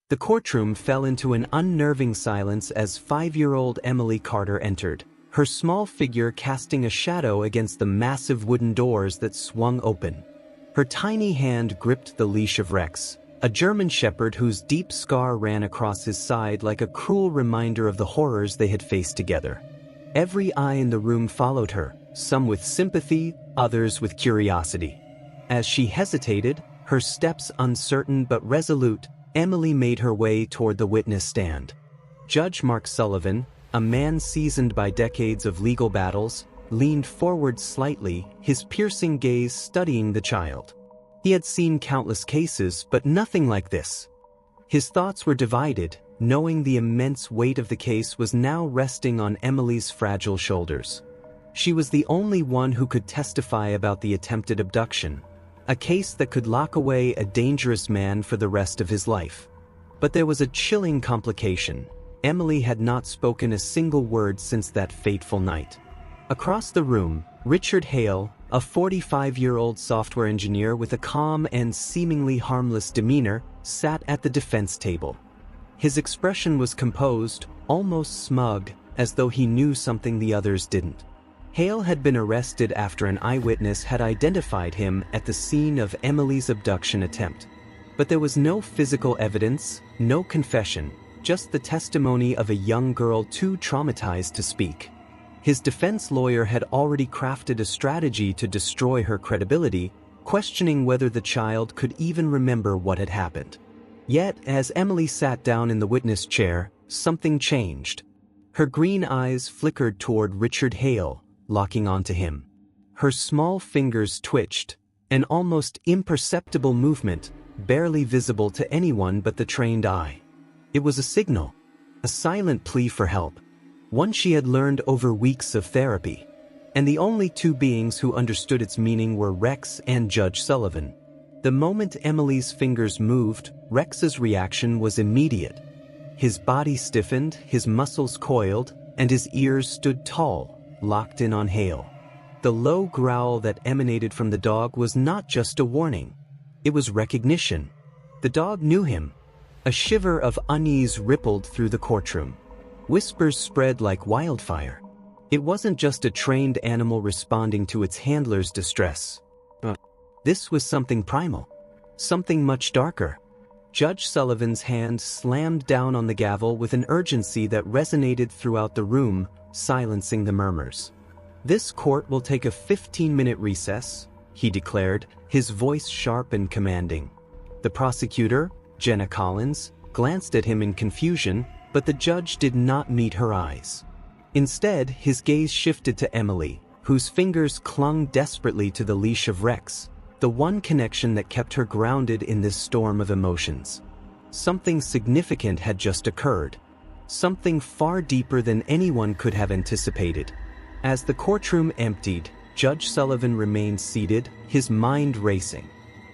The courtroom fell into an unnerving silence as 5-year-old Emily Carter entered, her small figure casting a shadow against the massive wooden doors that swung open. Her tiny hand gripped the leash of Rex, a German shepherd whose deep scar ran across his side like a cruel reminder of the horrors they had faced together. Every eye in the room followed her, some with sympathy, others with curiosity. As she hesitated, her steps uncertain but resolute, Emily made her way toward the witness stand. Judge Mark Sullivan, a man seasoned by decades of legal battles, leaned forward slightly, his piercing gaze studying the child. He had seen countless cases, but nothing like this. His thoughts were divided, knowing the immense weight of the case was now resting on Emily's fragile shoulders. She was the only one who could testify about the attempted abduction, a case that could lock away a dangerous man for the rest of his life. But there was a chilling complication. Emily had not spoken a single word since that fateful night. Across the room, Richard Hale, a 45-year-old software engineer with a calm and seemingly harmless demeanor, sat at the defense table. His expression was composed, almost smug, as though he knew something the others didn't. Hale had been arrested after an eyewitness had identified him at the scene of Emily's abduction attempt. But there was no physical evidence, no confession, just the testimony of a young girl too traumatized to speak. His defense lawyer had already crafted a strategy to destroy her credibility, questioning whether the child could even remember what had happened. Yet, as Emily sat down in the witness chair, something changed. Her green eyes flickered toward Richard Hale, locking onto him. Her small fingers twitched, an almost imperceptible movement, barely visible to anyone but the trained eye. It was a signal, a silent plea for help, one she had learned over weeks of therapy. And the only two beings who understood its meaning were Rex and Judge Sullivan. The moment Emily's fingers moved, Rex's reaction was immediate. His body stiffened, his muscles coiled, and his ears stood tall, locked in on Hale. The low growl that emanated from the dog was not just a warning. It was recognition. The dog knew him. A shiver of unease rippled through the courtroom. Whispers spread like wildfire. It wasn't just a trained animal responding to its handler's distress. This was something primal. Something much darker. Judge Sullivan's hand slammed down on the gavel with an urgency that resonated throughout the room, silencing the murmurs. "This court will take a 15-minute recess," he declared, his voice sharp and commanding. The prosecutor, Jenna Collins, glanced at him in confusion, but the judge did not meet her eyes. Instead, his gaze shifted to Emily, whose fingers clung desperately to the leash of Rex, the one connection that kept her grounded in this storm of emotions. Something significant had just occurred. Something far deeper than anyone could have anticipated. As the courtroom emptied, Judge Sullivan remained seated, his mind racing.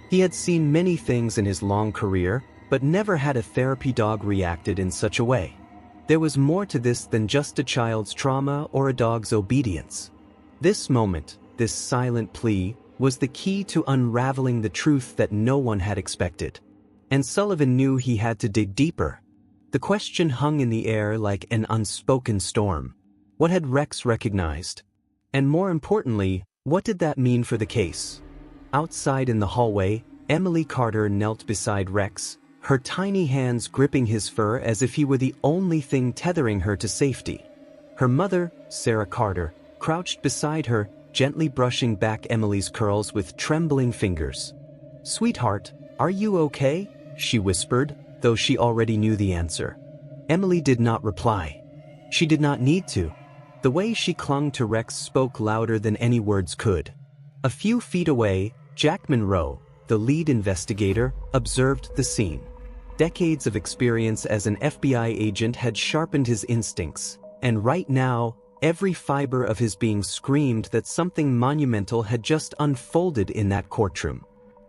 He had seen many things in his long career, but never had a therapy dog reacted in such a way. There was more to this than just a child's trauma or a dog's obedience. This moment, this silent plea, was the key to unraveling the truth that no one had expected. And Sullivan knew he had to dig deeper. The question hung in the air like an unspoken storm. What had Rex recognized? And more importantly, what did that mean for the case? Outside in the hallway, Emily Carter knelt beside Rex, her tiny hands gripping his fur as if he were the only thing tethering her to safety. Her mother, Sarah Carter, crouched beside her, gently brushing back Emily's curls with trembling fingers. "Sweetheart, are you okay?" she whispered, though she already knew the answer. Emily did not reply. She did not need to. The way she clung to Rex spoke louder than any words could. A few feet away, Jack Monroe, the lead investigator, observed the scene. Decades of experience as an FBI agent had sharpened his instincts, and right now, every fiber of his being screamed that something monumental had just unfolded in that courtroom.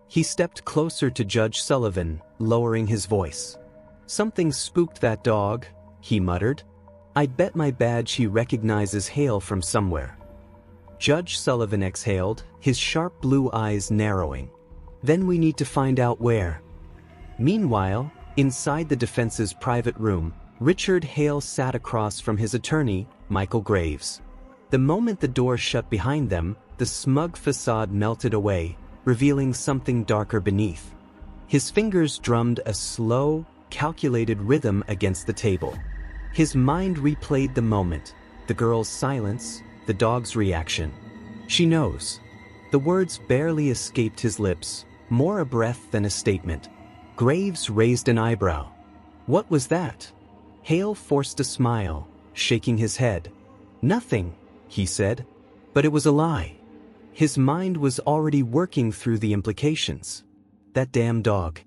He stepped closer to Judge Sullivan, lowering his voice. "Something spooked that dog," he muttered. "I bet my badge he recognizes Hale from somewhere." Judge Sullivan exhaled, his sharp blue eyes narrowing. "Then we need to find out where." Meanwhile, Inside the defense's private room, Richard Hale sat across from his attorney, Michael Graves. The moment the door shut behind them, the smug facade melted away, revealing something darker beneath. His fingers drummed a slow, calculated rhythm against the table. His mind replayed the moment, the girl's silence, the dog's reaction. She knows. The words barely escaped his lips, more a breath than a statement. Graves raised an eyebrow. What was that? Hale forced a smile, shaking his head. Nothing, he said. But it was a lie. His mind was already working through the implications. That damn dog.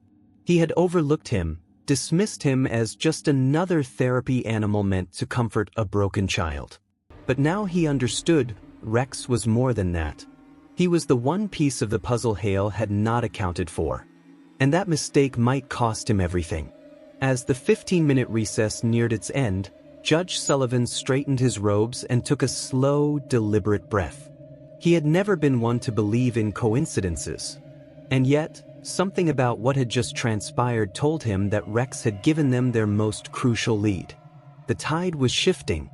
He had overlooked him, dismissed him as just another therapy animal meant to comfort a broken child. But now he understood Rex was more than that. He was the one piece of the puzzle Hale had not accounted for. And that mistake might cost him everything. As the 15-minute recess neared its end, Judge Sullivan straightened his robes and took a slow, deliberate breath. He had never been one to believe in coincidences. And yet, something about what had just transpired told him that Rex had given them their most crucial lead. The tide was shifting.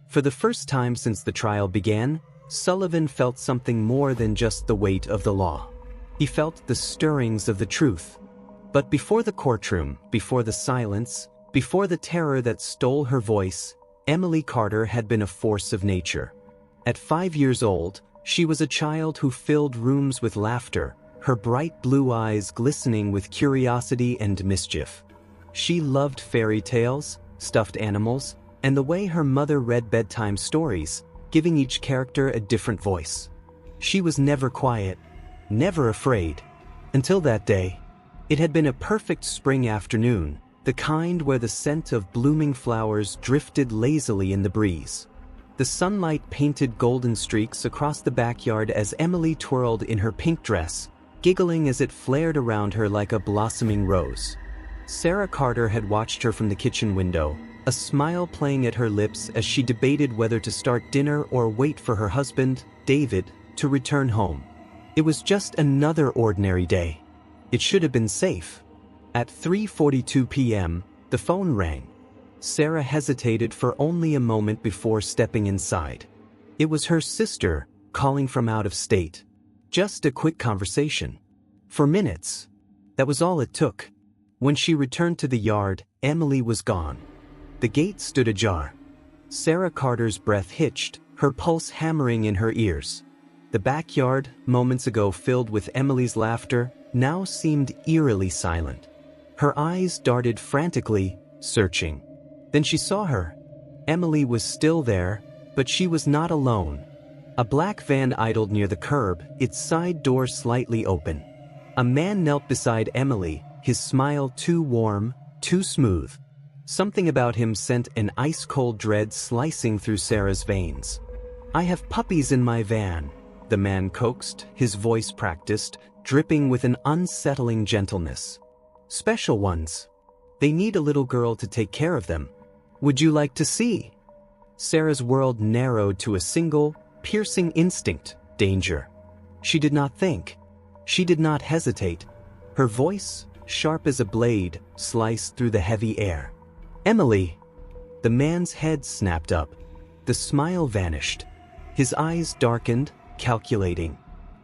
For the first time since the trial began, Sullivan felt something more than just the weight of the law. He felt the stirrings of the truth. But before the courtroom, before the silence, before the terror that stole her voice, Emily Carter had been a force of nature. At 5 years old, she was a child who filled rooms with laughter, her bright blue eyes glistening with curiosity and mischief. She loved fairy tales, stuffed animals, and the way her mother read bedtime stories, giving each character a different voice. She was never quiet, never afraid. Until that day. It had been a perfect spring afternoon, the kind where the scent of blooming flowers drifted lazily in the breeze. The sunlight painted golden streaks across the backyard as Emily twirled in her pink dress, giggling as it flared around her like a blossoming rose. Sarah Carter had watched her from the kitchen window, a smile playing at her lips as she debated whether to start dinner or wait for her husband, David, to return home. It was just another ordinary day. It should have been safe. At 3:42 p.m., the phone rang. Sarah hesitated for only a moment before stepping inside. It was her sister, calling from out of state. Just a quick conversation. For minutes. That was all it took. When she returned to the yard, Emily was gone. The gate stood ajar. Sarah Carter's breath hitched, her pulse hammering in her ears. The backyard, moments ago filled with Emily's laughter, now seemed eerily silent. Her eyes darted frantically, searching. Then she saw her. Emily was still there, but she was not alone. A black van idled near the curb, its side door slightly open. A man knelt beside Emily, his smile too warm, too smooth. Something about him sent an ice-cold dread slicing through Sarah's veins. "I have puppies in my van," the man coaxed, his voice practiced, dripping with an unsettling gentleness. "Special ones. They need a little girl to take care of them. Would you like to see?" Sarah's world narrowed to a single, piercing instinct: danger. She did not think. She did not hesitate. Her voice, sharp as a blade, sliced through the heavy air. "Emily!" The man's head snapped up. The smile vanished. His eyes darkened, calculating.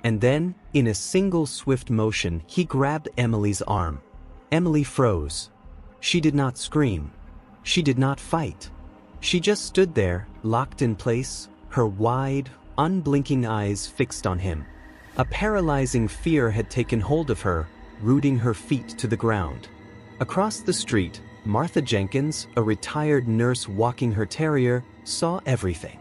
And then, in a single swift motion, he grabbed Emily's arm. Emily froze. She did not scream. She did not fight. She just stood there, locked in place, her wide, unblinking eyes fixed on him. A paralyzing fear had taken hold of her, rooting her feet to the ground. Across the street, Martha Jenkins, a retired nurse walking her terrier, saw everything.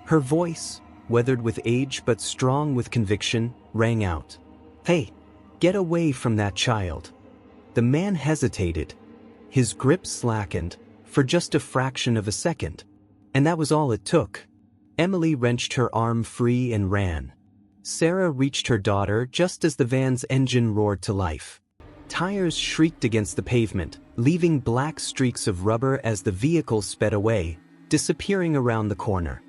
Her voice, weathered with age but strong with conviction, rang out. "Hey, get away from that child." The man hesitated. His grip slackened, for just a fraction of a second. And that was all it took. Emily wrenched her arm free and ran. Sarah reached her daughter just as the van's engine roared to life. Tires shrieked against the pavement, leaving black streaks of rubber as the vehicle sped away, disappearing around the corner.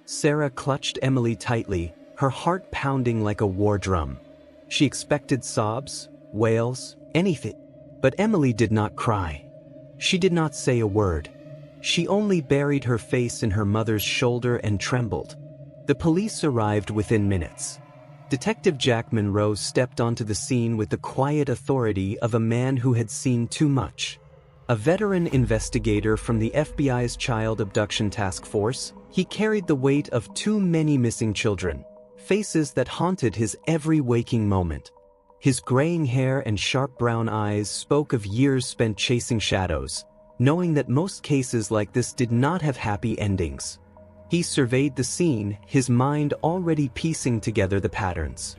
Sarah clutched Emily tightly, her heart pounding like a war drum. She expected sobs, wails, anything. But Emily did not cry. She did not say a word. She only buried her face in her mother's shoulder and trembled. The police arrived within minutes. Detective Jack Monroe stepped onto the scene with the quiet authority of a man who had seen too much. A veteran investigator from the FBI's Child Abduction Task Force, he carried the weight of too many missing children, faces that haunted his every waking moment. His graying hair and sharp brown eyes spoke of years spent chasing shadows, knowing that most cases like this did not have happy endings. He surveyed the scene, his mind already piecing together the patterns.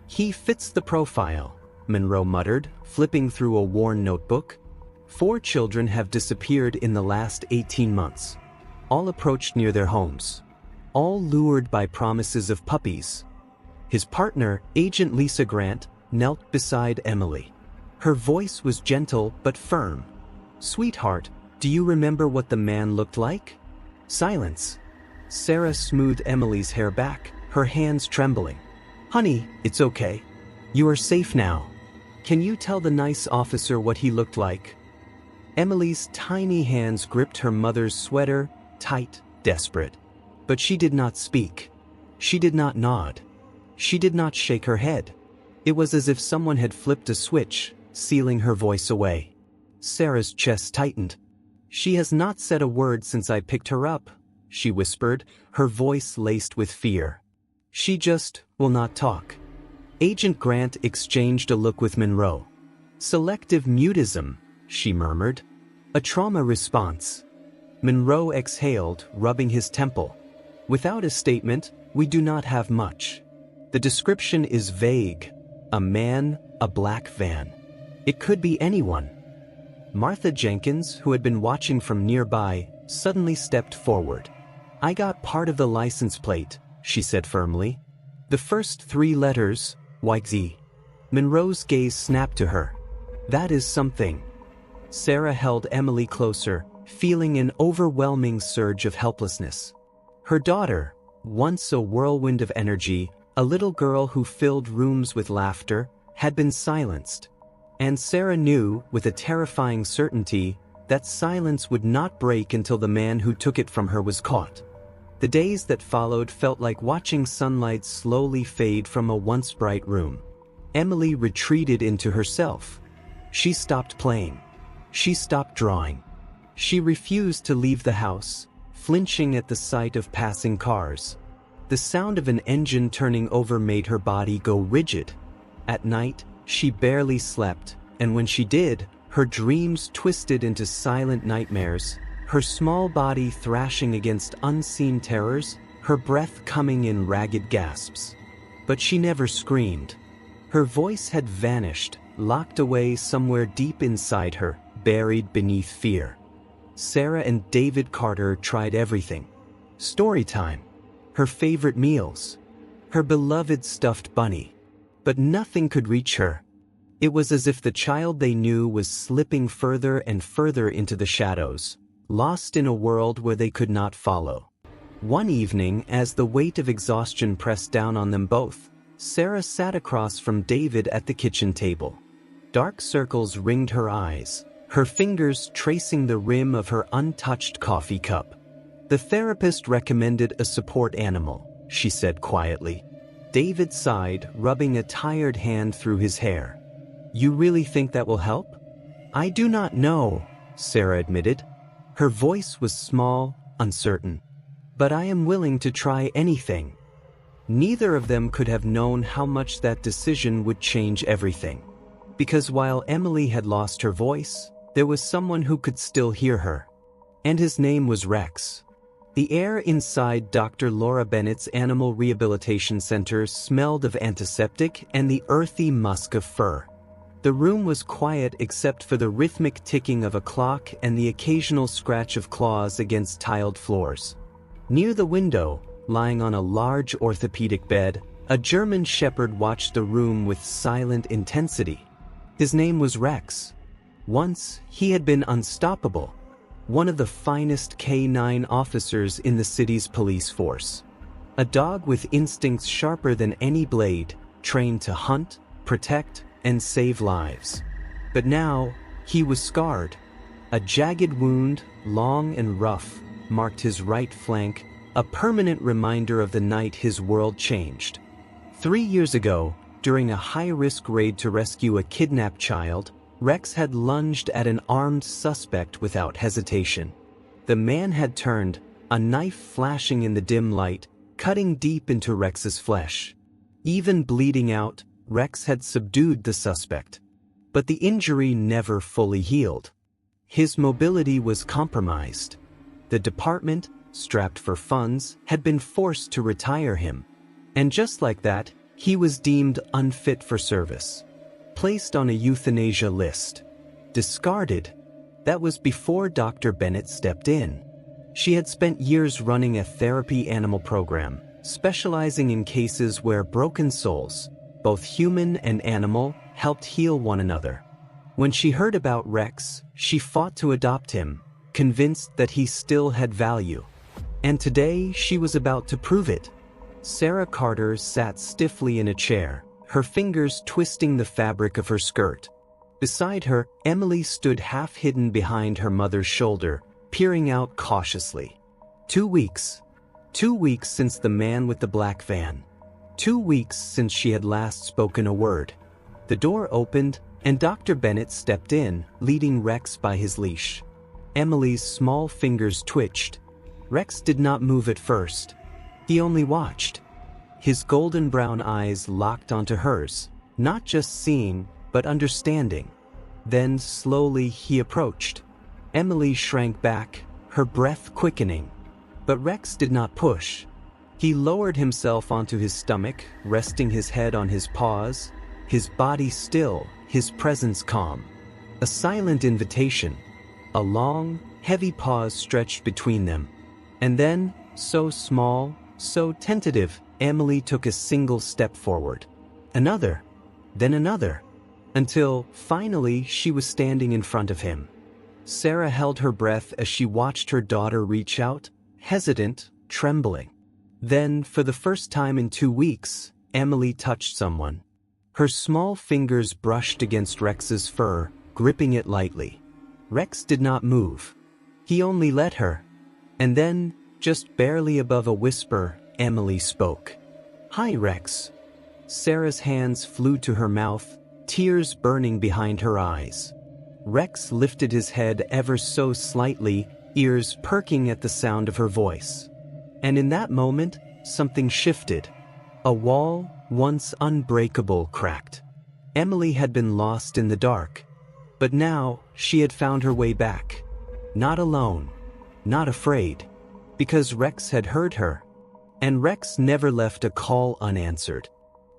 "He fits the profile," Monroe muttered, flipping through a worn notebook. 4 children have disappeared in the last 18 months. All approached near their homes. All lured by promises of puppies. His partner, Agent Lisa Grant, knelt beside Emily. Her voice was gentle but firm. "Sweetheart, do you remember what the man looked like?" Silence. Sarah smoothed Emily's hair back, her hands trembling. "Honey, it's okay. You are safe now. Can you tell the nice officer what he looked like?" Emily's tiny hands gripped her mother's sweater, tight, desperate. But she did not speak. She did not nod. She did not shake her head. It was as if someone had flipped a switch, sealing her voice away. Sarah's chest tightened. "She has not said a word since I picked her up," she whispered, her voice laced with fear. "She just will not talk." Agent Grant exchanged a look with Monroe. "Selective mutism," she murmured. "A trauma response." Monroe exhaled, rubbing his temple. "Without a statement, we do not have much. The description is vague. A man, a black van. It could be anyone." Martha Jenkins, who had been watching from nearby, suddenly stepped forward. "I got part of the license plate," she said firmly. "The first 3 letters, YZ." Monroe's gaze snapped to her. "That is something." Sarah held Emily closer, feeling an overwhelming surge of helplessness. Her daughter, once a whirlwind of energy, a little girl who filled rooms with laughter, had been silenced. And Sarah knew, with a terrifying certainty, that silence would not break until the man who took it from her was caught. The days that followed felt like watching sunlight slowly fade from a once bright room. Emily retreated into herself. She stopped playing. She stopped drawing. She refused to leave the house, flinching at the sight of passing cars. The sound of an engine turning over made her body go rigid. At night, she barely slept, and when she did, her dreams twisted into silent nightmares, her small body thrashing against unseen terrors, her breath coming in ragged gasps. But she never screamed. Her voice had vanished, locked away somewhere deep inside her, buried beneath fear. Sarah and David Carter tried everything. Story time. Her favorite meals. Her beloved stuffed bunny. But nothing could reach her. It was as if the child they knew was slipping further and further into the shadows, lost in a world where they could not follow. One evening, as the weight of exhaustion pressed down on them both, Sarah sat across from David at the kitchen table. Dark circles ringed her eyes, her fingers tracing the rim of her untouched coffee cup. "The therapist recommended a support animal," she said quietly. David sighed, rubbing a tired hand through his hair. "You really think that will help?" "I do not know," Sarah admitted. Her voice was small, uncertain. "But I am willing to try anything." Neither of them could have known how much that decision would change everything. Because while Emily had lost her voice, there was someone who could still hear her. And his name was Rex. The air inside Dr. Laura Bennett's Animal Rehabilitation Center smelled of antiseptic and the earthy musk of fur. The room was quiet except for the rhythmic ticking of a clock and the occasional scratch of claws against tiled floors. Near the window, lying on a large orthopedic bed, a German shepherd watched the room with silent intensity. His name was Rex. Once, he had been unstoppable, one of the finest K-9 officers in the city's police force. A dog with instincts sharper than any blade, trained to hunt, protect, and save lives. But now, he was scarred. A jagged wound, long and rough, marked his right flank, a permanent reminder of the night his world changed. 3 years ago, during a high-risk raid to rescue a kidnapped child, Rex had lunged at an armed suspect without hesitation. The man had turned, a knife flashing in the dim light, cutting deep into Rex's flesh. Even bleeding out, Rex had subdued the suspect. But the injury never fully healed. His mobility was compromised. The department, strapped for funds, had been forced to retire him. And just like that, he was deemed unfit for service. Placed on a euthanasia list. Discarded. That was before Dr. Bennett stepped in. She had spent years running a therapy animal program, specializing in cases where broken souls, both human and animal, helped heal one another. When she heard about Rex, she fought to adopt him, convinced that he still had value. And today, she was about to prove it. Sarah Carter sat stiffly in a chair, her fingers twisting the fabric of her skirt. Beside her, Emily stood half-hidden behind her mother's shoulder, peering out cautiously. 2 weeks. 2 weeks since the man with the black van. 2 weeks since she had last spoken a word. The door opened, and Dr. Bennett stepped in, leading Rex by his leash. Emily's small fingers twitched. Rex did not move at first. He only watched. His golden brown eyes locked onto hers, not just seeing, but understanding. Then slowly he approached. Emily shrank back, her breath quickening. But Rex did not push. He lowered himself onto his stomach, resting his head on his paws, his body still, his presence calm. A silent invitation. A long, heavy pause stretched between them. And then, so small, so tentative, Emily took a single step forward. Another. Then another. Until, finally, she was standing in front of him. Sarah held her breath as she watched her daughter reach out, hesitant, trembling. Then, for the first time in 2 weeks, Emily touched someone. Her small fingers brushed against Rex's fur, gripping it lightly. Rex did not move. He only let her. And then, just barely above a whisper, Emily spoke. "Hi, Rex." Sarah's hands flew to her mouth, tears burning behind her eyes. Rex lifted his head ever so slightly, ears perking at the sound of her voice. And in that moment, something shifted. A wall, once unbreakable, cracked. Emily had been lost in the dark. But now, she had found her way back. Not alone. Not afraid. Because Rex had heard her. And Rex never left a call unanswered.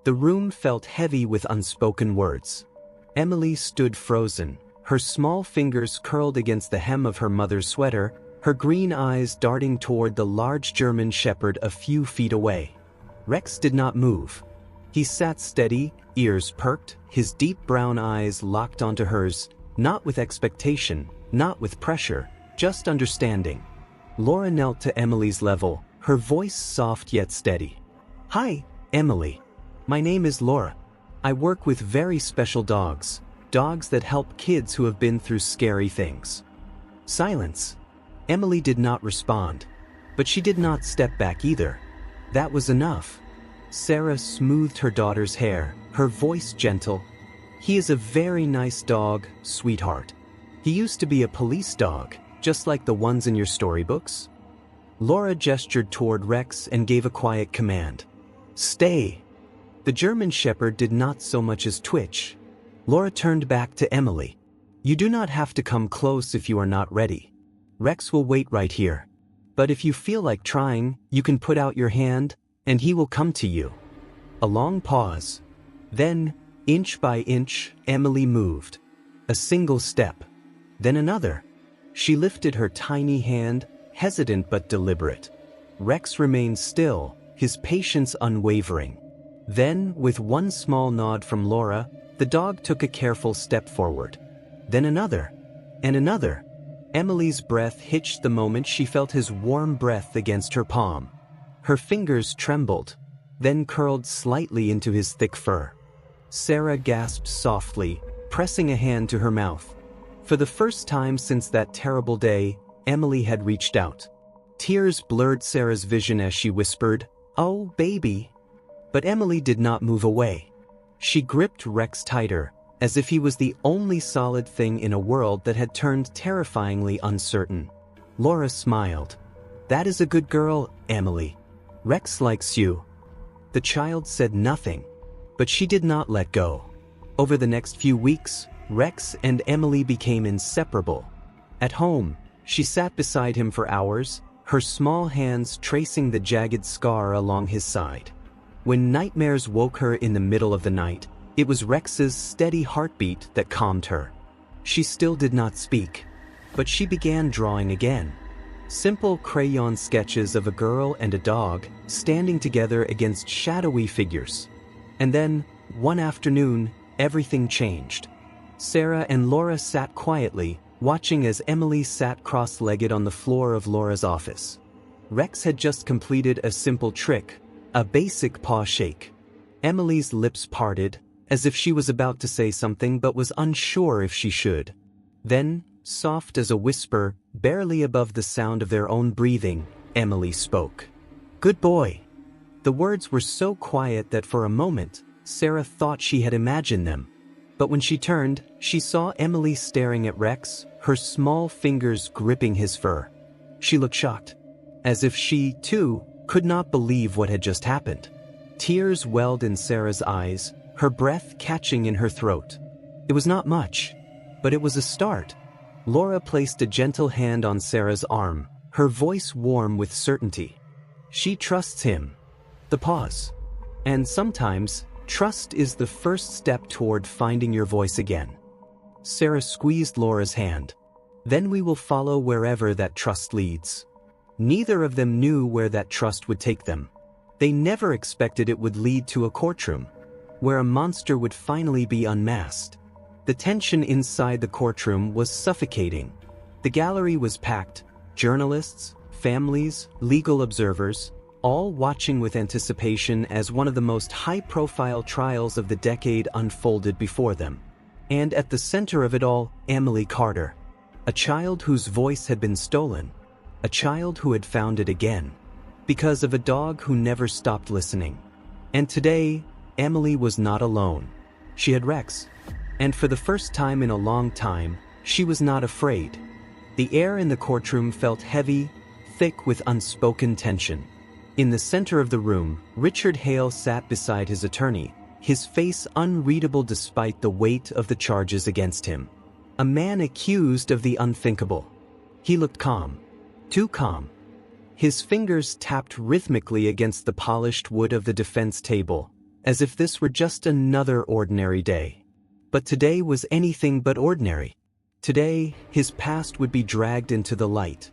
The room felt heavy with unspoken words. Emily stood frozen, her small fingers curled against the hem of her mother's sweater, her green eyes darting toward the large German shepherd a few feet away. Rex did not move. He sat steady, ears perked, his deep brown eyes locked onto hers, not with expectation, not with pressure, just understanding. Laura knelt to Emily's level, her voice soft yet steady. "Hi, Emily. My name is Laura. I work with very special dogs, dogs that help kids who have been through scary things." Silence. Emily did not respond, but she did not step back either. That was enough. Sarah smoothed her daughter's hair, her voice gentle. "He is a very nice dog, sweetheart. He used to be a police dog, just like the ones in your storybooks." Laura gestured toward Rex and gave a quiet command. "Stay." The German shepherd did not so much as twitch. Laura turned back to Emily. "You do not have to come close if you are not ready. Rex will wait right here. But if you feel like trying, you can put out your hand, and he will come to you." A long pause. Then, inch by inch, Emily moved. A single step. Then another. She lifted her tiny hand, hesitant but deliberate. Rex remained still, his patience unwavering. Then, with one small nod from Laura, the dog took a careful step forward. Then another. And another. Emily's breath hitched the moment she felt his warm breath against her palm. Her fingers trembled, then curled slightly into his thick fur. Sarah gasped softly, pressing a hand to her mouth. For the first time since that terrible day, Emily had reached out. Tears blurred Sarah's vision as she whispered, "Oh, baby." But Emily did not move away. She gripped Rex tighter, as if he was the only solid thing in a world that had turned terrifyingly uncertain. Laura smiled. "That is a good girl, Emily. Rex likes you." The child said nothing, but she did not let go. Over the next few weeks, Rex and Emily became inseparable. At home, she sat beside him for hours, her small hands tracing the jagged scar along his side. When nightmares woke her in the middle of the night, it was Rex's steady heartbeat that calmed her. She still did not speak, but she began drawing again. Simple crayon sketches of a girl and a dog standing together against shadowy figures. And then, one afternoon, everything changed. Sarah and Laura sat quietly, watching as Emily sat cross-legged on the floor of Laura's office. Rex had just completed a simple trick, a basic paw shake. Emily's lips parted, as if she was about to say something but was unsure if she should. Then, soft as a whisper, barely above the sound of their own breathing, Emily spoke. "Good boy." The words were so quiet that for a moment, Sarah thought she had imagined them. But when she turned, she saw Emily staring at Rex, her small fingers gripping his fur. She looked shocked, as if she, too, could not believe what had just happened. Tears welled in Sarah's eyes, her breath catching in her throat. It was not much, but it was a start. Laura placed a gentle hand on Sarah's arm, her voice warm with certainty. "She trusts him." The pause. And sometimes, trust is the first step toward finding your voice again. Sarah squeezed Laura's hand. "Then we will follow wherever that trust leads." Neither of them knew where that trust would take them. They never expected it would lead to a courtroom, where a monster would finally be unmasked. The tension inside the courtroom was suffocating. The gallery was packed, journalists, families, legal observers, all watching with anticipation as one of the most high-profile trials of the decade unfolded before them. And at the center of it all, Emily Carter, a child whose voice had been stolen, a child who had found it again, because of a dog who never stopped listening. And today, Emily was not alone. She had Rex, and for the first time in a long time, she was not afraid. The air in the courtroom felt heavy, thick with unspoken tension. In the center of the room, Richard Hale sat beside his attorney, his face unreadable despite the weight of the charges against him. A man accused of the unthinkable. He looked calm. Too calm. His fingers tapped rhythmically against the polished wood of the defense table, as if this were just another ordinary day. But today was anything but ordinary. Today, his past would be dragged into the light.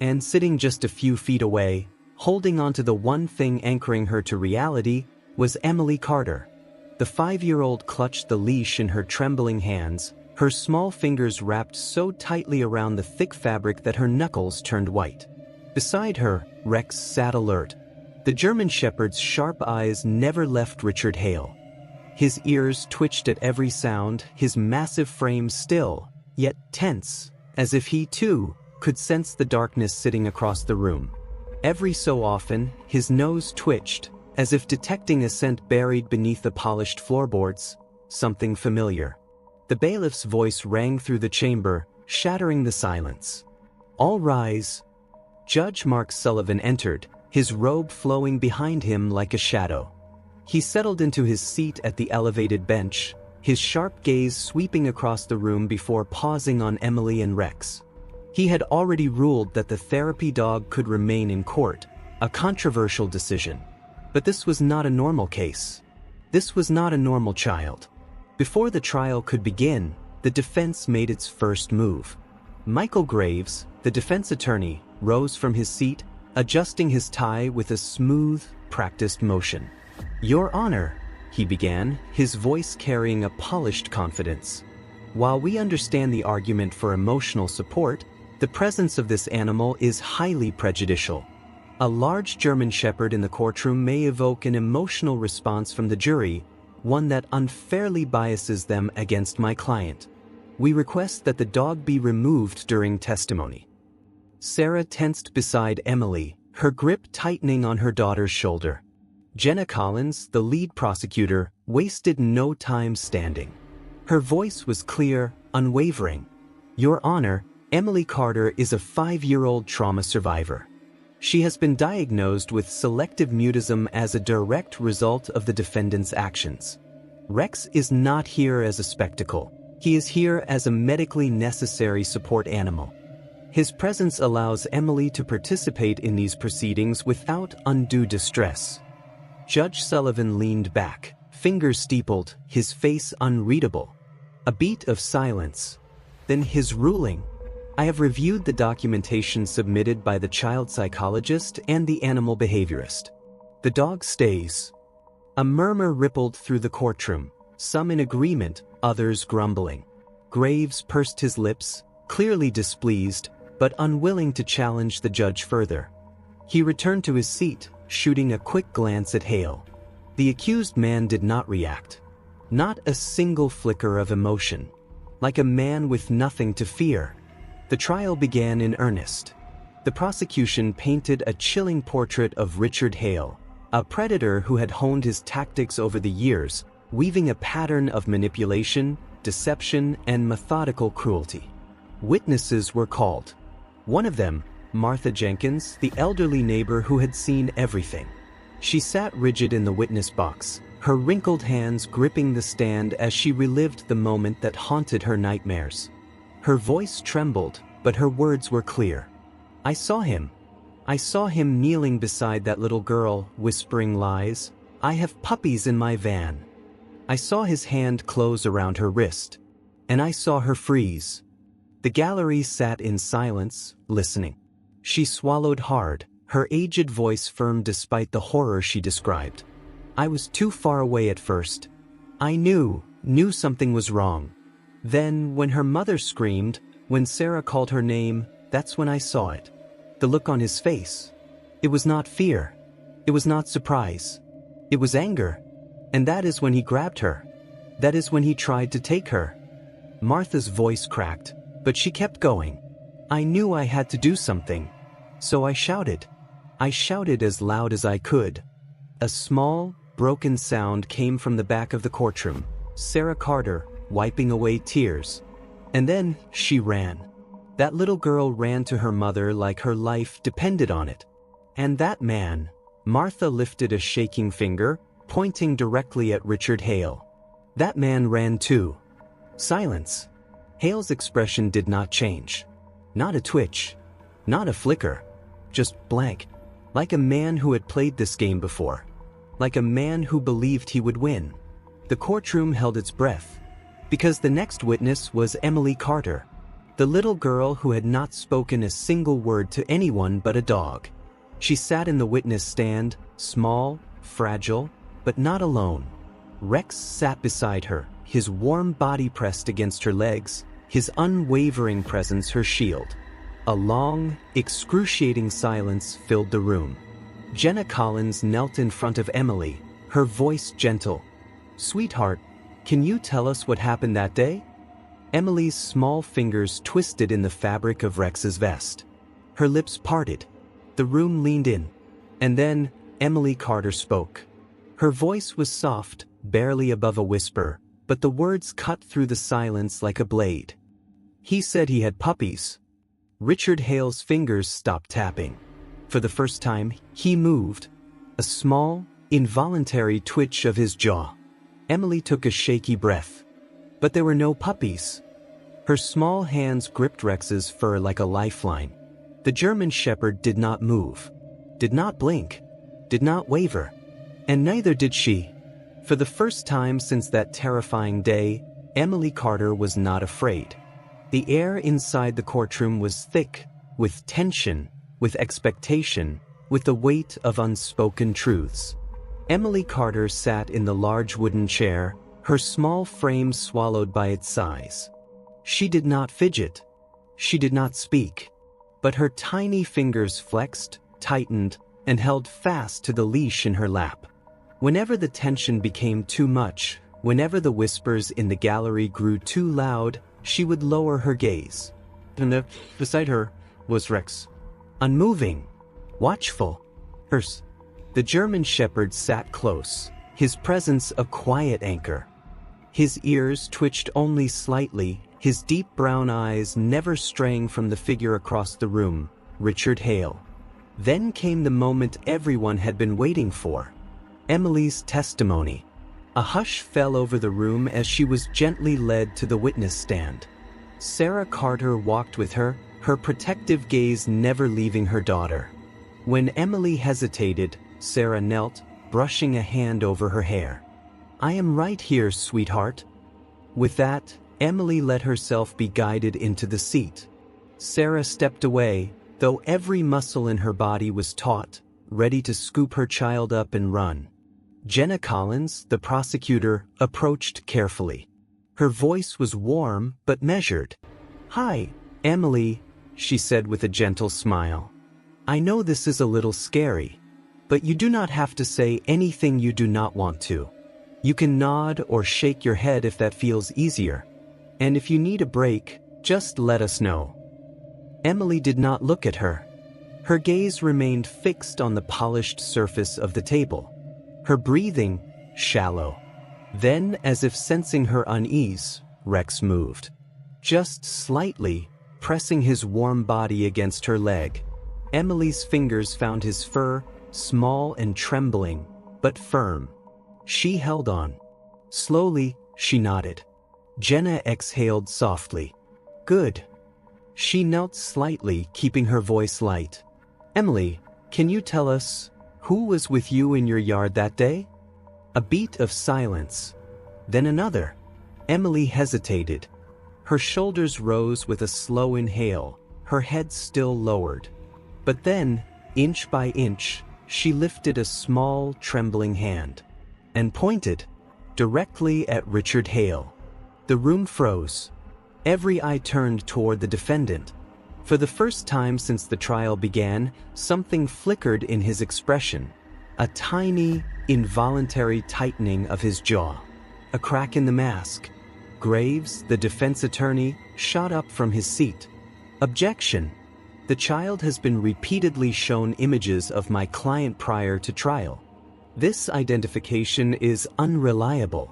And sitting just a few feet away, holding onto the one thing anchoring her to reality, was Emily Carter. The 5-year-old clutched the leash in her trembling hands, her small fingers wrapped so tightly around the thick fabric that her knuckles turned white. Beside her, Rex sat alert. The German Shepherd's sharp eyes never left Richard Hale. His ears twitched at every sound, his massive frame still, yet tense, as if he, too, could sense the darkness sitting across the room. Every so often, his nose twitched, as if detecting a scent buried beneath the polished floorboards, something familiar. The bailiff's voice rang through the chamber, shattering the silence. "All rise." Judge Mark Sullivan entered, his robe flowing behind him like a shadow. He settled into his seat at the elevated bench, his sharp gaze sweeping across the room before pausing on Emily and Rex. He had already ruled that the therapy dog could remain in court, a controversial decision. But this was not a normal case. This was not a normal child. Before the trial could begin, the defense made its first move. Michael Graves, the defense attorney, rose from his seat, adjusting his tie with a smooth, practiced motion. "Your Honor," he began, his voice carrying a polished confidence. "While we understand the argument for emotional support, the presence of this animal is highly prejudicial. A large German Shepherd in the courtroom may evoke an emotional response from the jury, one that unfairly biases them against my client. We request that the dog be removed during testimony." Sarah tensed beside Emily, her grip tightening on her daughter's shoulder. Jenna Collins, the lead prosecutor, wasted no time standing. Her voice was clear, unwavering. "Your Honor, Emily Carter is a 5-year-old trauma survivor. She has been diagnosed with selective mutism as a direct result of the defendant's actions. Rex is not here as a spectacle. He is here as a medically necessary support animal. His presence allows Emily to participate in these proceedings without undue distress." Judge Sullivan leaned back, fingers steepled, his face unreadable. A beat of silence. Then his ruling. "I have reviewed the documentation submitted by the child psychologist and the animal behaviorist. The dog stays." A murmur rippled through the courtroom, some in agreement, others grumbling. Graves pursed his lips, clearly displeased, but unwilling to challenge the judge further. He returned to his seat, shooting a quick glance at Hale. The accused man did not react. Not a single flicker of emotion. Like a man with nothing to fear. The trial began in earnest. The prosecution painted a chilling portrait of Richard Hale, a predator who had honed his tactics over the years, weaving a pattern of manipulation, deception, and methodical cruelty. Witnesses were called. One of them, Martha Jenkins, the elderly neighbor who had seen everything. She sat rigid in the witness box, her wrinkled hands gripping the stand as she relived the moment that haunted her nightmares. Her voice trembled, but her words were clear. "I saw him. I saw him kneeling beside that little girl, whispering lies. I have puppies in my van. I saw his hand close around her wrist. And I saw her freeze." The gallery sat in silence, listening. She swallowed hard, her aged voice firm despite the horror she described. "I was too far away at first. I knew something was wrong. Then, when her mother screamed, when Sarah called her name, that's when I saw it. The look on his face. It was not fear. It was not surprise. It was anger. And that is when he grabbed her. That is when he tried to take her." Martha's voice cracked, but she kept going. "I knew I had to do something. So I shouted. I shouted as loud as I could." A small, broken sound came from the back of the courtroom. Sarah Carter, wiping away tears. And then she ran. That little girl ran to her mother like her life depended on it. And that man, Martha lifted a shaking finger, pointing directly at Richard Hale. That man ran too. Silence. Hale's expression did not change. Not a twitch. Not a flicker. Just blank. Like a man who had played this game before. Like a man who believed he would win. The courtroom held its breath. Because the next witness was Emily Carter. The little girl who had not spoken a single word to anyone but a dog. She sat in the witness stand, small, fragile, but not alone. Rex sat beside her, his warm body pressed against her legs, his unwavering presence her shield. A long, excruciating silence filled the room. Jenna Collins knelt in front of Emily, her voice gentle. "Sweetheart, can you tell us what happened that day?" Emily's small fingers twisted in the fabric of Rex's vest. Her lips parted. The room leaned in. And then, Emily Carter spoke. Her voice was soft, barely above a whisper, but the words cut through the silence like a blade. "He said he had puppies." Richard Hale's fingers stopped tapping. For the first time, he moved. A small, involuntary twitch of his jaw. Emily took a shaky breath. But there were no puppies. Her small hands gripped Rex's fur like a lifeline. The German Shepherd did not move, did not blink, did not waver. And neither did she. For the first time since that terrifying day, Emily Carter was not afraid. The air inside the courtroom was thick, with tension, with expectation, with the weight of unspoken truths. Emily Carter sat in the large wooden chair, her small frame swallowed by its size. She did not fidget. She did not speak. But her tiny fingers flexed, tightened, and held fast to the leash in her lap. Whenever the tension became too much, whenever the whispers in the gallery grew too loud, she would lower her gaze. And beside her was Rex, unmoving, watchful. The German shepherd sat close, his presence a quiet anchor. His ears twitched only slightly, his deep brown eyes never straying from the figure across the room, Richard Hale. Then came the moment everyone had been waiting for. Emily's testimony. A hush fell over the room as she was gently led to the witness stand. Sarah Carter walked with her, her protective gaze never leaving her daughter. When Emily hesitated, Sarah knelt, brushing a hand over her hair. "I am right here, sweetheart." With that, Emily let herself be guided into the seat. Sarah stepped away, though every muscle in her body was taut, ready to scoop her child up and run. Jenna Collins, the prosecutor, approached carefully. Her voice was warm but measured. "Hi, Emily," she said with a gentle smile. "I know this is a little scary, but you do not have to say anything you do not want to. You can nod or shake your head if that feels easier. And if you need a break, just let us know." Emily did not look at her. Her gaze remained fixed on the polished surface of the table. Her breathing, shallow. Then, as if sensing her unease, Rex moved. Just slightly, pressing his warm body against her leg. Emily's fingers found his fur, small and trembling, but firm. She held on. Slowly, she nodded. Jenna exhaled softly. "Good." She knelt slightly, keeping her voice light. "Emily, can you tell us, who was with you in your yard that day?" A beat of silence. Then another. Emily hesitated. Her shoulders rose with a slow inhale, her head still lowered. But then, inch by inch, she lifted a small, trembling hand and pointed directly at Richard Hale. The room froze. Every eye turned toward the defendant. For the first time since the trial began, something flickered in his expression. A tiny, involuntary tightening of his jaw. A crack in the mask. Graves, the defense attorney, shot up from his seat. "Objection. The child has been repeatedly shown images of my client prior to trial. This identification is unreliable."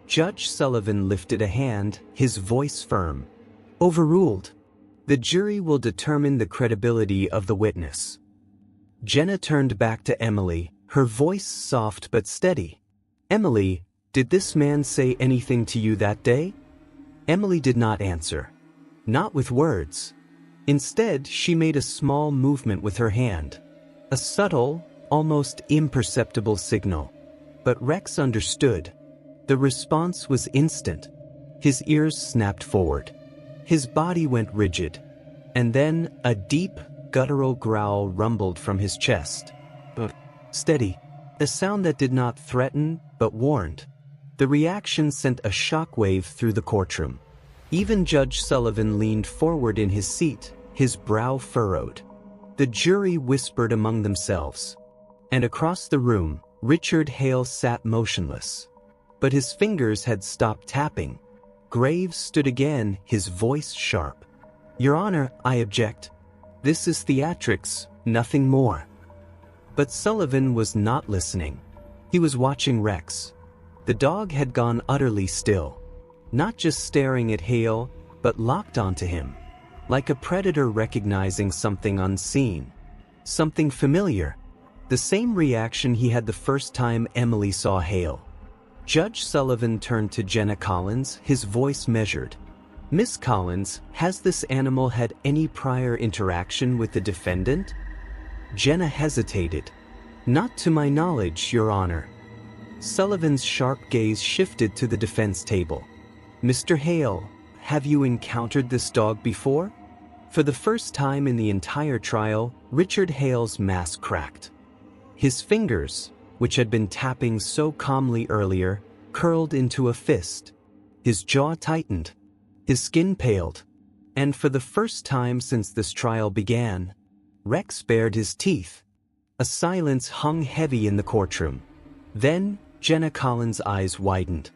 Judge Sullivan lifted a hand, his voice firm. "Overruled. The jury will determine the credibility of the witness." Jenna turned back to Emily, her voice soft but steady. "Emily, did this man say anything to you that day?" Emily did not answer. Not with words. Instead, she made a small movement with her hand. A subtle, almost imperceptible signal. But Rex understood. The response was instant. His ears snapped forward. His body went rigid. And then a deep, guttural growl rumbled from his chest. Steady. A sound that did not threaten, but warned. The reaction sent a shockwave through the courtroom. Even Judge Sullivan leaned forward in his seat, his brow furrowed. The jury whispered among themselves. And across the room, Richard Hale sat motionless. But his fingers had stopped tapping. Graves stood again, his voice sharp. "Your Honor, I object. This is theatrics, nothing more." But Sullivan was not listening. He was watching Rex. The dog had gone utterly still. Not just staring at Hale, but locked onto him. Like a predator recognizing something unseen. Something familiar. The same reaction he had the first time Emily saw Hale. Judge Sullivan turned to Jenna Collins, his voice measured. "Miss Collins, has this animal had any prior interaction with the defendant?" Jenna hesitated. "Not to my knowledge, Your Honor." Sullivan's sharp gaze shifted to the defense table. "Mr. Hale, have you encountered this dog before?" For the first time in the entire trial, Richard Hale's mask cracked. His fingers, which had been tapping so calmly earlier, curled into a fist. His jaw tightened. His skin paled. And for the first time since this trial began, Rex bared his teeth. A silence hung heavy in the courtroom. Then, Jenna Collins' eyes widened.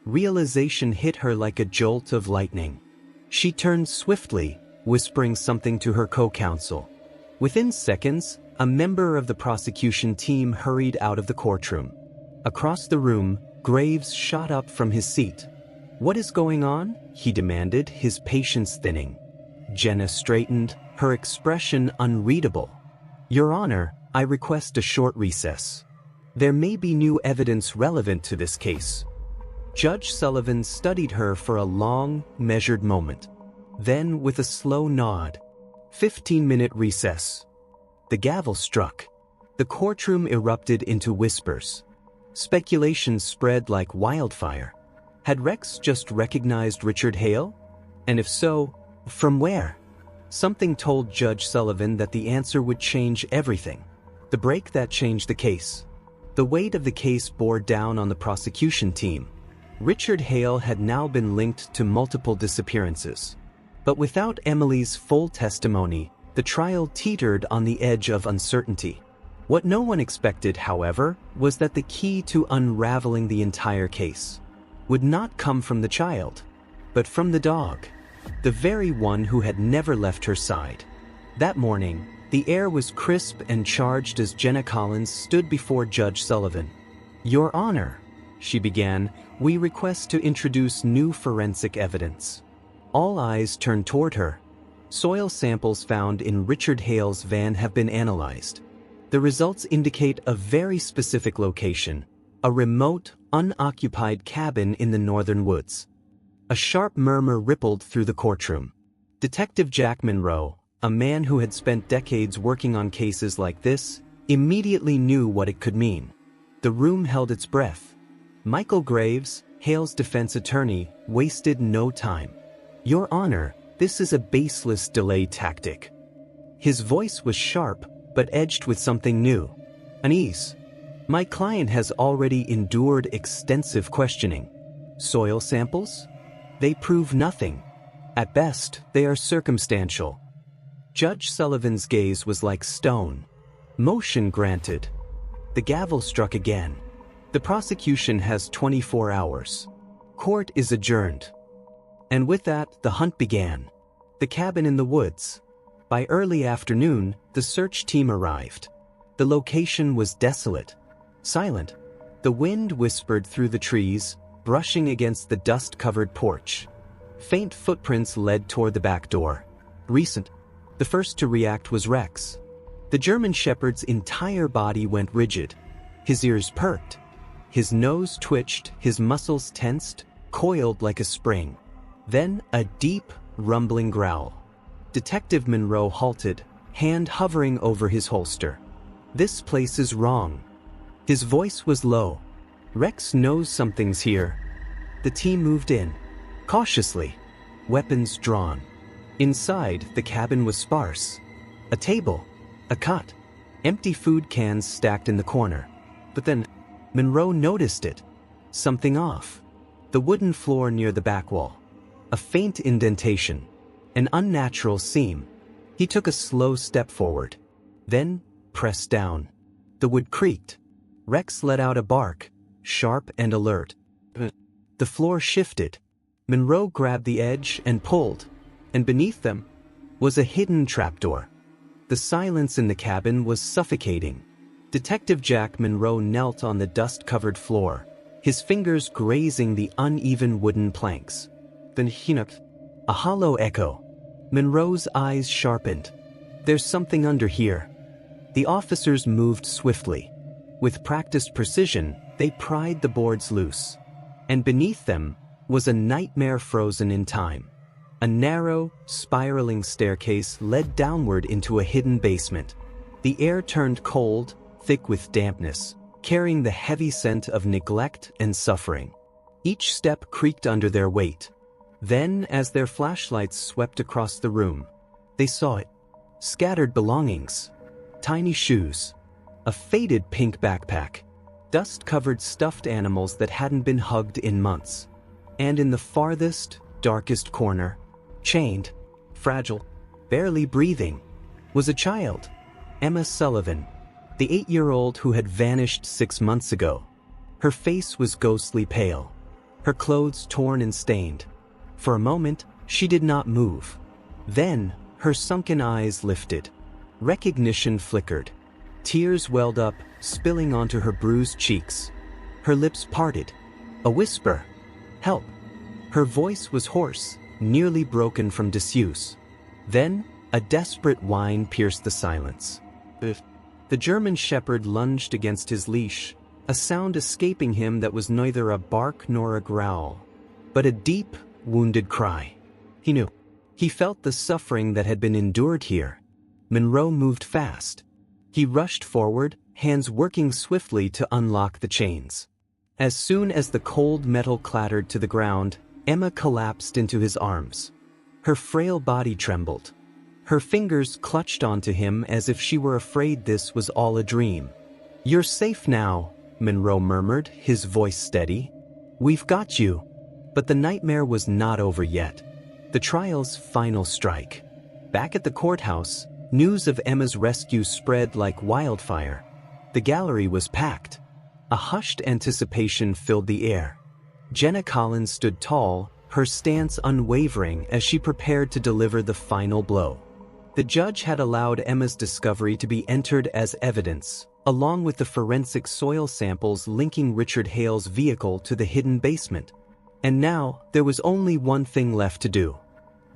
Realization hit her like a jolt of lightning. She turned swiftly, whispering something to her co-counsel. Within seconds, a member of the prosecution team hurried out of the courtroom. Across the room, Graves shot up from his seat. "What is going on?" he demanded, his patience thinning. Jenna straightened, her expression unreadable. "Your Honor, I request a short recess. There may be new evidence relevant to this case." Judge Sullivan studied her for a long, measured moment. Then, with a slow nod, 15-minute recess. The gavel struck. The courtroom erupted into whispers. Speculation spread like wildfire. Had Rex just recognized Richard Hale? And if so, from where? Something told Judge Sullivan that the answer would change everything. The break that changed the case. The weight of the case bore down on the prosecution team. Richard Hale had now been linked to multiple disappearances. But without Emily's full testimony, the trial teetered on the edge of uncertainty. What no one expected, however, was that the key to unraveling the entire case would not come from the child, but from the dog, the very one who had never left her side. That morning, the air was crisp and charged as Jenna Collins stood before Judge Sullivan. "Your Honor," she began, "we request to introduce new forensic evidence." All eyes turned toward her. Soil samples found in Richard Hale's van have been analyzed. The results indicate a very specific location, a remote, unoccupied cabin in the northern woods. A sharp murmur rippled through the courtroom. Detective Jack Monroe, a man who had spent decades working on cases like this, immediately knew what it could mean. The room held its breath. Michael Graves, Hale's defense attorney, wasted no time. "Your Honor, this is a baseless delay tactic." His voice was sharp, but edged with something new. "Unease. My client has already endured extensive questioning. Soil samples? They prove nothing. At best, they are circumstantial." Judge Sullivan's gaze was like stone. "Motion granted." The gavel struck again. "The prosecution has 24 hours. Court is adjourned." And with that, the hunt began. The cabin in the woods. By early afternoon, the search team arrived. The location was desolate, silent. The wind whispered through the trees, brushing against the dust-covered porch. Faint footprints led toward the back door. Recent. The first to react was Rex. The German Shepherd's entire body went rigid. His ears perked. His nose twitched, his muscles tensed, coiled like a spring. Then a deep, rumbling growl. Detective Monroe halted, hand hovering over his holster. "This place is wrong." His voice was low. "Rex knows something's here." The team moved in, cautiously, weapons drawn. Inside, the cabin was sparse. A table, a cot, empty food cans stacked in the corner. But then, Monroe noticed it. Something off. The wooden floor near the back wall. A faint indentation. An unnatural seam. He took a slow step forward. Then, pressed down. The wood creaked. Rex let out a bark, sharp and alert. The floor shifted. Monroe grabbed the edge and pulled, and beneath them was a hidden trapdoor. The silence in the cabin was suffocating. Detective Jack Monroe knelt on the dust-covered floor, his fingers grazing the uneven wooden planks. Then he knocked. A hollow echo. Monroe's eyes sharpened. "There's something under here." The officers moved swiftly. With practiced precision, they pried the boards loose. And beneath them was a nightmare frozen in time. A narrow, spiraling staircase led downward into a hidden basement. The air turned cold, thick with dampness, carrying the heavy scent of neglect and suffering. Each step creaked under their weight. Then, as their flashlights swept across the room, they saw it. Scattered belongings. Tiny shoes. A faded pink backpack. Dust-covered stuffed animals that hadn't been hugged in months. And in the farthest, darkest corner, chained, fragile, barely breathing, was a child. Emma Sullivan, the 8-year-old who had vanished 6 months ago. Her face was ghostly pale. Her clothes torn and stained. For a moment, She did not move. Then, her sunken eyes lifted. Recognition flickered. Tears welled up, spilling onto her bruised cheeks. Her lips parted. A whisper. Help. Her voice was hoarse, nearly broken from disuse. Then, a desperate whine pierced the silence. The German shepherd lunged against his leash, a sound escaping him that was neither a bark nor a growl, but a deep, wounded cry. He knew. He felt the suffering that had been endured here. Monroe moved fast. He rushed forward, hands working swiftly to unlock the chains. As soon as the cold metal clattered to the ground, Emma collapsed into his arms. Her frail body trembled. Her fingers clutched onto him as if she were afraid this was all a dream. "You're safe now," Monroe murmured, his voice steady. "We've got you." But the nightmare was not over yet. The trial's final strike. Back at the courthouse, news of Emma's rescue spread like wildfire. The gallery was packed. A hushed anticipation filled the air. Jenna Collins stood tall, her stance unwavering as she prepared to deliver the final blow. The judge had allowed Emma's discovery to be entered as evidence, along with the forensic soil samples linking Richard Hale's vehicle to the hidden basement. And now, there was only one thing left to do.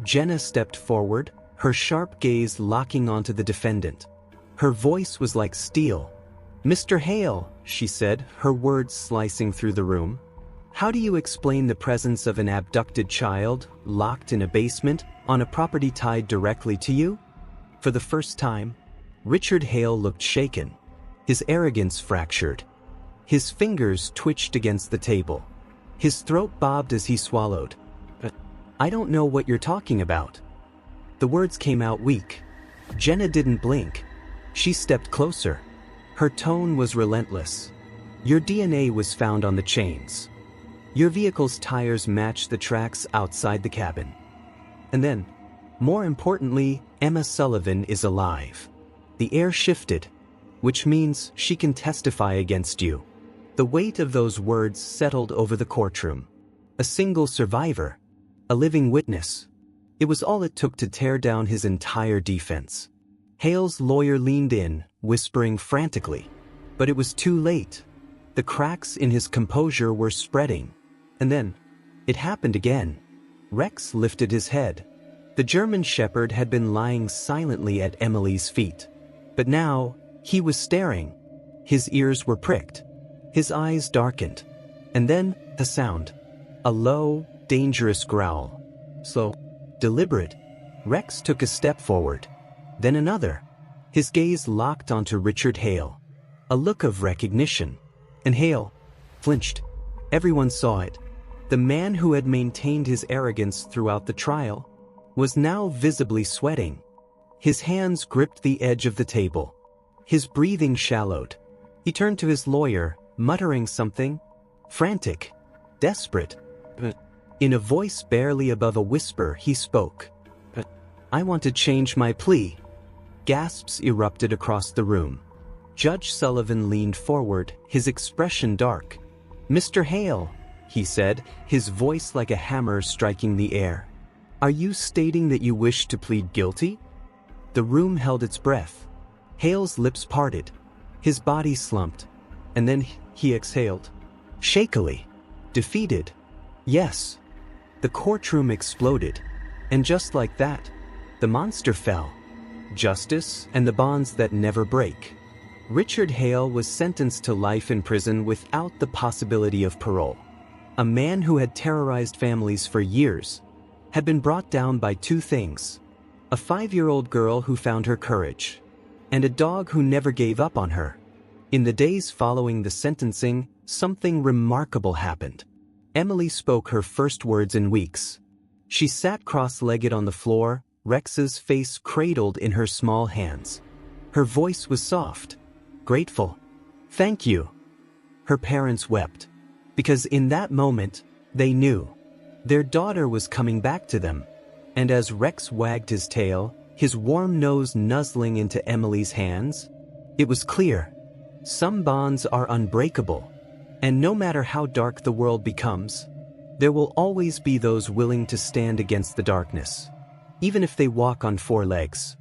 Jenna stepped forward, her sharp gaze locking onto the defendant. Her voice was like steel. "Mr. Hale," she said, her words slicing through the room. "How do you explain the presence of an abducted child, locked in a basement, on a property tied directly to you?" For the first time, Richard Hale looked shaken, his arrogance fractured. His fingers twitched against the table. His throat bobbed as he swallowed. "I don't know what you're talking about." The words came out weak. Jenna didn't blink. She stepped closer. Her tone was relentless. "Your DNA was found on the chains. Your vehicle's tires matched the tracks outside the cabin. And then, more importantly, Emma Sullivan is alive." The air shifted, which means she can testify against you. The weight of those words settled over the courtroom. A single survivor, a living witness. It was all it took to tear down his entire defense. Hale's lawyer leaned in, whispering frantically. But it was too late. The cracks in his composure were spreading. And then, it happened again. Rex lifted his head. The German shepherd had been lying silently at Emily's feet. But now, he was staring. His ears were pricked. His eyes darkened. And then, a sound. A low, dangerous growl. Slow, deliberate. Rex took a step forward. Then another. His gaze locked onto Richard Hale. A look of recognition. And Hale flinched. Everyone saw it. The man who had maintained his arrogance throughout the trial was now visibly sweating. His hands gripped the edge of the table. His breathing shallowed. He turned to his lawyer, muttering something. Frantic. Desperate. In a voice barely above a whisper, he spoke. "I want to change my plea." Gasps erupted across the room. Judge Sullivan leaned forward, his expression dark. "Mr. Hale," he said, his voice like a hammer striking the air. "Are you stating that you wish to plead guilty?" The room held its breath. Hale's lips parted. His body slumped. And then he exhaled. Shakily. Defeated. "Yes." The courtroom exploded. And just like that, the monster fell. Justice and the bonds that never break. Richard Hale was sentenced to life in prison without the possibility of parole. A man who had terrorized families for years had been brought down by two things: a 5-year-old girl who found her courage, and a dog who never gave up on her. In the days following the sentencing, something remarkable happened. Emily spoke her first words in weeks. She sat cross-legged on the floor, Rex's face cradled in her small hands. Her voice was soft, grateful. "Thank you." Her parents wept, because in that moment, they knew their daughter was coming back to them. And as Rex wagged his tail, his warm nose nuzzling into Emily's hands, it was clear. Some bonds are unbreakable, and no matter how dark the world becomes, There will always be those willing to stand against the darkness, even if they walk on four legs.